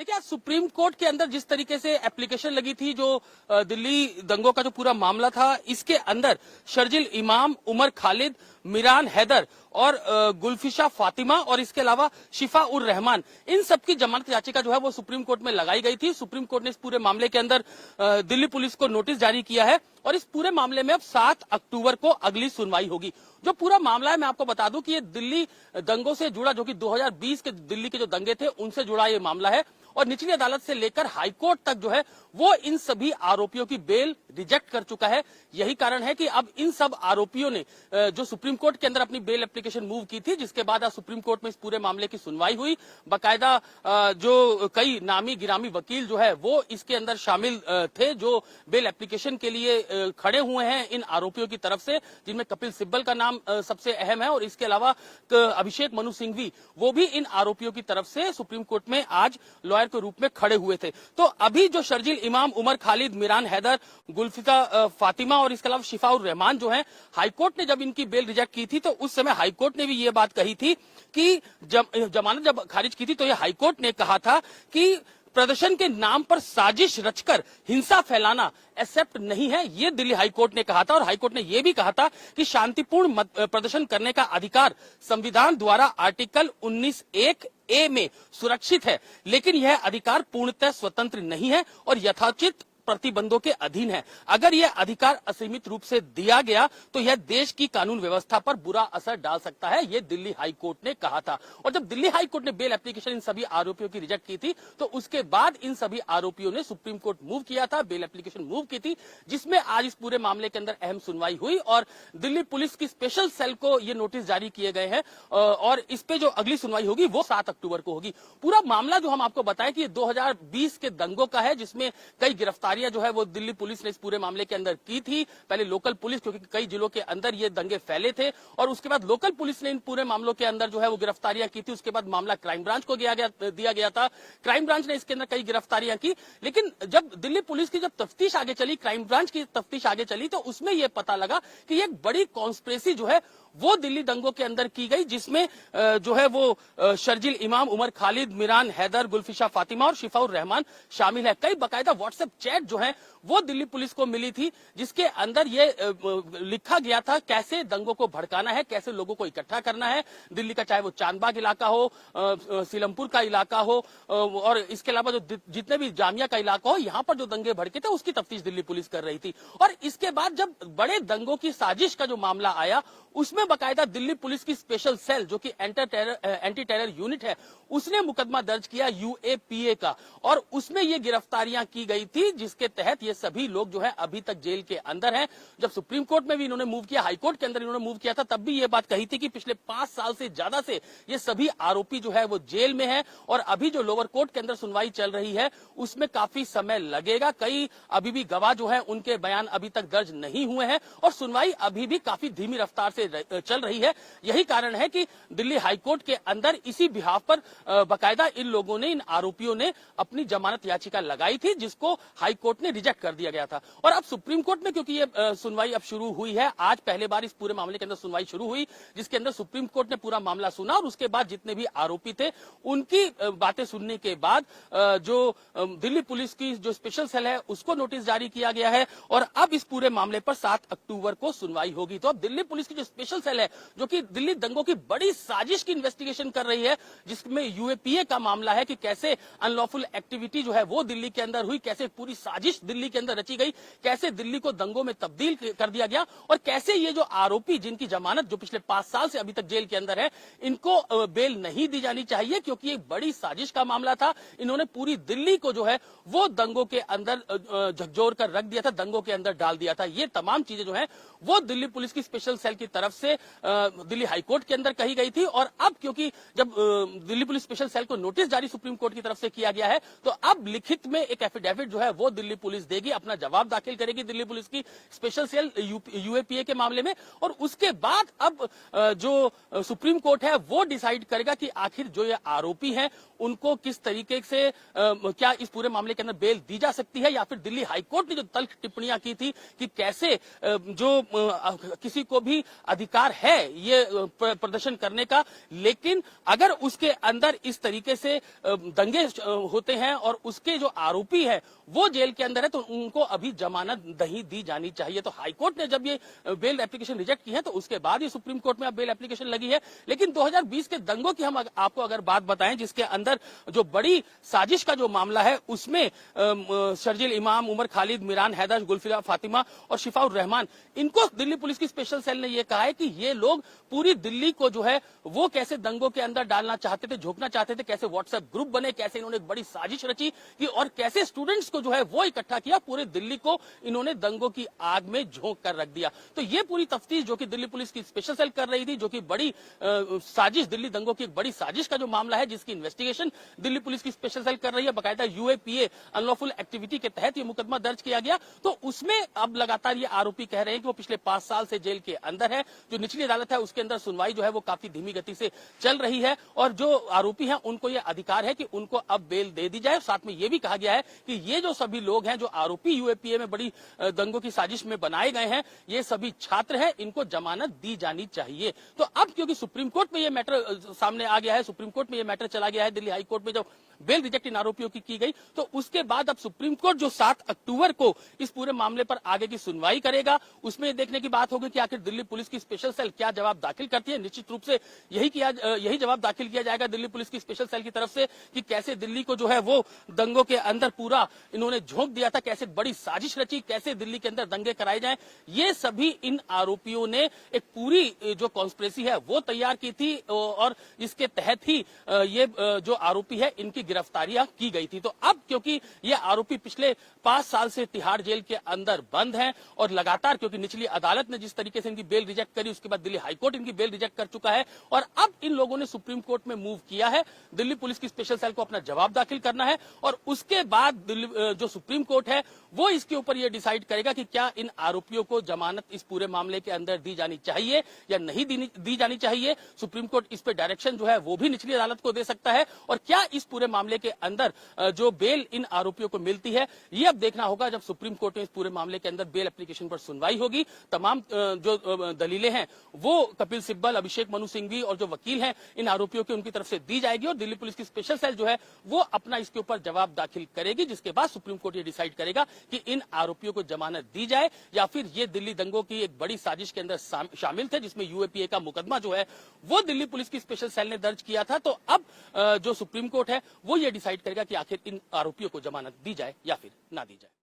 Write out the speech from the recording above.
देखिए, आज supreme court के अंदर जिस तरीके से एप्लीकेशन लगी थी, जो दिल्ली दंगों का जो पूरा मामला था, इसके अंदर शर्जिल इमाम, उमर खालिद, मिरान हैदर और गुलफिशा फातिमा और इसके अलावा शिफा उर रहमान, इन सबकी जमानत याचिका जो है वो सुप्रीम कोर्ट में लगाई गई थी। सुप्रीम कोर्ट ने इस पूरे मामले के अंदर दिल्ली पुलिस को नोटिस जारी किया है और इस पूरे मामले में अब 7 अक्टूबर को अगली सुनवाई होगी। जो पूरा मामला है, मैं आपको बता दूं कि ये दिल्ली दंगों से जुड़ा, जो कि 2020 के दिल्ली के जो दंगे थे उनसे जुड़ा ये मामला है और निचली अदालत से लेकर हाईकोर्ट तक जो है वो इन सभी आरोपियों की बेल रिजेक्ट कर चुका है। यही कारण है कि अब इन सब आरोपियों ने जो सुप्रीम कोर्ट के अंदर अपनी बेल एप्लीकेशन मूव की थी, जिसके बाद आज सुप्रीम कोर्ट में इस पूरे मामले की सुनवाई हुई। बाकायदा जो कई नामी गिरामी वकील जो है वो इसके अंदर शामिल थे, जो बेल एप्लीकेशन के लिए खड़े हुए हैं इन आरोपियों की तरफ से, जिनमें कपिल सिब्बल का नाम सबसे अहम है और इसके अलावा अभिषेक मनु सिंघवी, वो भी इन आरोपियों की तरफ से सुप्रीम कोर्ट में आज लॉयर के रूप में खड़े हुए थे। तो अभी जो शर्जिल इमाम, उमर खालिद, मिरान हैदर, गुलफिशा फातिमा और इसके अलावा शिफा उर रहमान जो है, हाईकोर्ट ने जब इनकी बेल रिजेक्ट की थी तो उस समय हाईकोर्ट ने भी ये बात कही थी कि जमानत जब खारिज की थी तो ये हाईकोर्ट ने कहा था कि प्रदर्शन के नाम पर साजिश रचकर हिंसा फैलाना एक्सेप्ट नहीं है, ये दिल्ली हाईकोर्ट ने कहा था। और हाईकोर्ट ने यह भी कहा था कि शांतिपूर्ण प्रदर्शन करने का अधिकार संविधान द्वारा आर्टिकल 19(1)(a) में सुरक्षित है, लेकिन यह अधिकार पूर्णतः स्वतंत्र नहीं है और यथोचित प्रतिबंधों के अधीन है। अगर यह अधिकार असीमित रूप से दिया गया तो यह देश की कानून व्यवस्था पर बुरा असर डाल सकता है, यह दिल्ली हाईकोर्ट ने कहा था। और जब दिल्ली हाईकोर्ट ने बेल एप्लीकेशन इन सभी आरोपियों की रिजेक्ट की थी तो उसके बाद इन सभी आरोपियों ने सुप्रीम कोर्ट मूव किया था, बेल एप्लीकेशन मूव की थी, जिसमें आज इस पूरे मामले के अंदर अहम सुनवाई हुई और दिल्ली पुलिस की स्पेशल सेल को ये नोटिस जारी किए गए हैं और इस पे जो अगली सुनवाई होगी वो 7 अक्टूबर को होगी। पूरा मामला जो हम आपको बताएं कि 2020 के दंगों का है, जिसमें कई गिरफ्तारियां जो है वो दिल्ली पुलिस ने इस पूरे मामले के अंदर की थी। पहले लोकल पुलिस, क्योंकि कई जिलों के अंदर ये दंगे फैले थे, और उसके बाद लोकल पुलिस ने इन पूरे मामलों के अंदर जो है वो गिरफ्तारियां की थी। उसके बाद मामला क्राइम ब्रांच को दिया गया था। क्राइम ब्रांच ने इसके अंदर कई गिरफ्तारियां की, लेकिन जब दिल्ली पुलिस की जब तफ्तीश आगे चली, क्राइम ब्रांच की तफ्तीश आगे चली, तो उसमें यह पता लगा कि एक बड़ी कॉन्स्पिरेसी जो है वो दिल्ली दंगों के अंदर की गई, जिसमें जो है वो शर्जिल इमाम, उमर खालिद, मिरान हैदर, गुलफिशा फातिमा और शिफा उर रहमान शामिल है। कई बकायदा व्हाट्सएप चैट जो है वो दिल्ली पुलिस को मिली थी, जिसके अंदर ये लिखा गया था कैसे दंगों को भड़काना है, कैसे लोगों को इकट्ठा करना है। दिल्ली का चाहे वो चांदबाग इलाका हो, सीलमपुर का इलाका हो और इसके अलावा जो जितने भी जामिया का इलाका हो, यहाँ पर जो दंगे भड़के थे उसकी तफ्तीश दिल्ली पुलिस कर रही थी। और इसके बाद जब बड़े दंगों की साजिश का जो मामला आया, उसमें बकायदा दिल्ली पुलिस की स्पेशल सेल, जो कि एंटी टेरर यूनिट है, उसने मुकदमा दर्ज किया UAPA का, और उसमें ये गिरफ्तारियां की गई थी, जिसके तहत ये सभी लोग जो है अभी तक जेल के अंदर हैं। जब सुप्रीम कोर्ट में भी इन्होंने मूव किया, हाईकोर्ट के अंदर इन्होंने मूव किया था, तब भी ये बात कही थी कि पिछले 5 साल से ज्यादा से ये सभी आरोपी जो है वो जेल में है और अभी जो लोअर कोर्ट के अंदर सुनवाई चल रही है उसमें काफी समय लगेगा। कई अभी भी गवाह जो है उनके बयान अभी तक दर्ज नहीं हुए हैं और सुनवाई अभी भी काफी धीमी रफ्तार से चल रही है। यही कारण है कि दिल्ली हाईकोर्ट के अंदर इसी बिहाफ पर बकायदा इन लोगों ने, इन आरोपियों ने अपनी जमानत याचिका लगाई थी, जिसको हाईकोर्ट ने रिजेक्ट कर दिया गया था। और अब सुप्रीम कोर्ट में क्योंकि ये सुनवाई अब शुरू हुई है, आज पहले बार इस पूरे मामले के अंदर सुनवाई शुरू हुई, जिसके अंदर सुप्रीम कोर्ट ने पूरा मामला सुना और उसके बाद जितने भी आरोपी थे उनकी बातें सुनने के बाद जो दिल्ली पुलिस की जो स्पेशल सेल है उसको नोटिस जारी किया गया है और अब इस पूरे मामले पर 7 अक्टूबर को सुनवाई होगी। तो अब दिल्ली पुलिस की जो स्पेशल सेल है, जो कि दिल्ली दंगों की बड़ी साजिश की इन्वेस्टिगेशन कर रही है, जिसमें UAPA का मामला है कि कैसे अनलॉफुल एक्टिविटी जो है वो दिल्ली के अंदर हुई, कैसे पूरी साजिश दिल्ली के अंदर रची गई, कैसे दिल्ली को दंगों में तब्दील कर दिया गया और कैसे ये जो आरोपी जिनकी जमानत जो पिछले 5 साल से अभी तक जेल के अंदर है, इनको बेल नहीं दी जानी चाहिए, क्योंकि एक बड़ी साजिश का मामला था। इन्होंने पूरी दिल्ली को जो है वो दंगों के अंदर झकझोर कर रख दिया था, दंगों के अंदर डाल दिया था। ये तमाम चीजें जो है वो दिल्ली पुलिस की स्पेशल सेल की तरफ से दिल्ली हाईकोर्ट के अंदर कही गई थी। और अब क्योंकि जब दिल्ली पुलिस स्पेशल सेल को नोटिस जारी सुप्रीम कोर्ट की तरफ से किया गया है, तो अब लिखित में एक एफिडेविट जो है वो दिल्ली पुलिस देगी, अपना जवाब दाखिल करेगी दिल्ली पुलिस की स्पेशल सेल UAPA के मामले में। और उसके बाद अब जो सुप्रीम कोर्ट है वो डिसाइड करेगा कि आखिर जो ये आरोपी हैं उनको किस तरीके से क्या इस पूरे मामले के अंदर बेल दी जा सकती है, या फिर दिल्ली हाईकोर्ट ने जो तल्ख टिप्पणियां की थी कि कैसे जो किसी को भी अधिकार है ये प्रदर्शन करने का, लेकिन अगर उसके अंदर इस तरीके से दंगे होते हैं और उसके जो आरोपी है वो जेल के अंदर है, तो उनको अभी जमानत नहीं दी जानी चाहिए। तो हाईकोर्ट ने जब ये बेल एप्लीकेशन रिजेक्ट की है तो उसके बाद ये सुप्रीम कोर्ट में अब बेल एप्लीकेशन लगी है। लेकिन 2020 के दंगों की हम आपको अगर बात बताएं, जिसके अंदर जो बड़ी साजिश का जो मामला है उसमें शर्जिल इमाम, उमर खालिद, मिरान हैदर, गुलफिया फातिमा और शिफाउर रहमान, इनको दिल्ली पुलिस की स्पेशल सेल ने यह कहा है कि ये लोग पूरी दिल्ली को जो है वो कैसे दंगों के अंदर डालना चाहते थे, झोंकना चाहते थे, कैसे व्हाट्सएप ग्रुप बने, कैसे इन्होंने एक बड़ी साजिश रची कि और कैसे स्टूडेंट्स को जो है वो इकट्ठा किया, पूरे दिल्ली को इन्होंने दंगों की आग में झोंक कर रख दिया। तो ये पूरी तफ्तीश जो कि दिल्ली पुलिस की स्पेशल सेल कर रही थी, जो कि बड़ी साजिश, दिल्ली दंगों की एक बड़ी साजिश का जो मामला है जिसकी इन्वेस्टिगेशन दिल्ली पुलिस की स्पेशल सेल कर रही है, बकायदा यूएपीए अनलॉफुल एक्टिविटी के तहत ये मुकदमा दर्ज किया गया। तो उसमें अब लगातार ये आरोपी कह रहे हैं कि वो पिछले 5 साल से जेल के अंदर है। जो निचली अदालत है उसके अंदर सुनवाई जो है वो काफी धीमी गति से चल रही है और जो आरोपी हैं उनको ये अधिकार है कि उनको अब बेल दे दी जाए। साथ में ये भी कहा गया है कि ये जो सभी लोग हैं जो आरोपी यूएपीए में बड़ी दंगों की साजिश में बनाए गए हैं, ये सभी छात्र हैं, इनको जमानत दी जानी चाहिए। तो अब क्योंकि सुप्रीम कोर्ट में ये मैटर सामने आ गया है, सुप्रीम कोर्ट में ये मैटर चला गया है, दिल्ली हाई कोर्ट में जब बेल रिजेक्ट इन आरोपियों की गई, तो उसके बाद अब सुप्रीम कोर्ट जो 7 अक्टूबर को इस पूरे मामले पर आगे की सुनवाई करेगा, उसमें देखने की बात होगी कि आखिर दिल्ली पुलिस की स्पेशल सेल क्या जवाब दाखिल करती है। निश्चित रूप से यही जवाब दाखिल किया जाएगा दिल्ली पुलिस की स्पेशल सेल की तरफ से कि कैसे दिल्ली को जो है वो दंगों के अंदर पूरा इन्होंने झोंक दिया था, कैसे बड़ी साजिश रची, कैसे दिल्ली के अंदर दंगे कराए जाएं। ये सभी इन आरोपियों ने एक पूरी जो कॉन्स्पिरेसी है वो तैयार की थी और इसके तहत ही ये जो आरोपी है इनकी गिरफ्तारियां की गई थी। तो अब क्योंकि ये आरोपी पिछले 5 साल से तिहाड़ जेल के अंदर बंद हैं और लगातार क्योंकि निचली अदालत ने जिस तरीके से इनकी बेल रिजेक्ट करी, उसके बाद दिल्ली हाईकोर्ट इनकी बेल रिजेक्ट कर चुका है और अब इन लोगों ने सुप्रीम कोर्ट में मूव किया है। दिल्ली पुलिस की स्पेशल सेल को अपना जवाब दाखिल करना है और उसके बाद जो सुप्रीम कोर्ट है वो इसके ऊपर यह डिसाइड करेगा कि क्या इन आरोपियों को जमानत इस पूरे मामले के अंदर दी जानी चाहिए या नहीं दी जानी चाहिए। सुप्रीम कोर्ट इस पे डायरेक्शन जो है वो भी निचली अदालत को दे सकता है और क्या इस पूरे मामले के अंदर जो बेल इन आरोपियों को मिलती है ये अब देखना होगा जब सुप्रीम कोर्ट में इस पूरे मामले के अंदर बेल एप्लीकेशन पर सुनवाई होगी। तमाम जो दलीलें हैं वो कपिल सिब्बल, अभिषेक मनु सिंघवी और जो वकील हैं इन आरोपियों की उनकी तरफ से दी जाएगी और दिल्ली पुलिस की स्पेशल सेल जो है वो अपना इसके ऊपर जवाब दाखिल करेगी, जिसके बाद सुप्रीम कोर्ट ये डिसाइड करेगा कि इन आरोपियों को जमानत दी जाए या फिर ये दिल्ली दंगों की एक बड़ी साजिश के अंदर शामिल थे जिसमें यूएपीए का मुकदमा जो है वो दिल्ली पुलिस की स्पेशल सेल ने दर्ज किया था। तो अब जो सुप्रीम कोर्ट है वो ये डिसाइड करेगा कि आखिर इन आरोपियों को जमानत दी जाए या फिर ना दी जाए।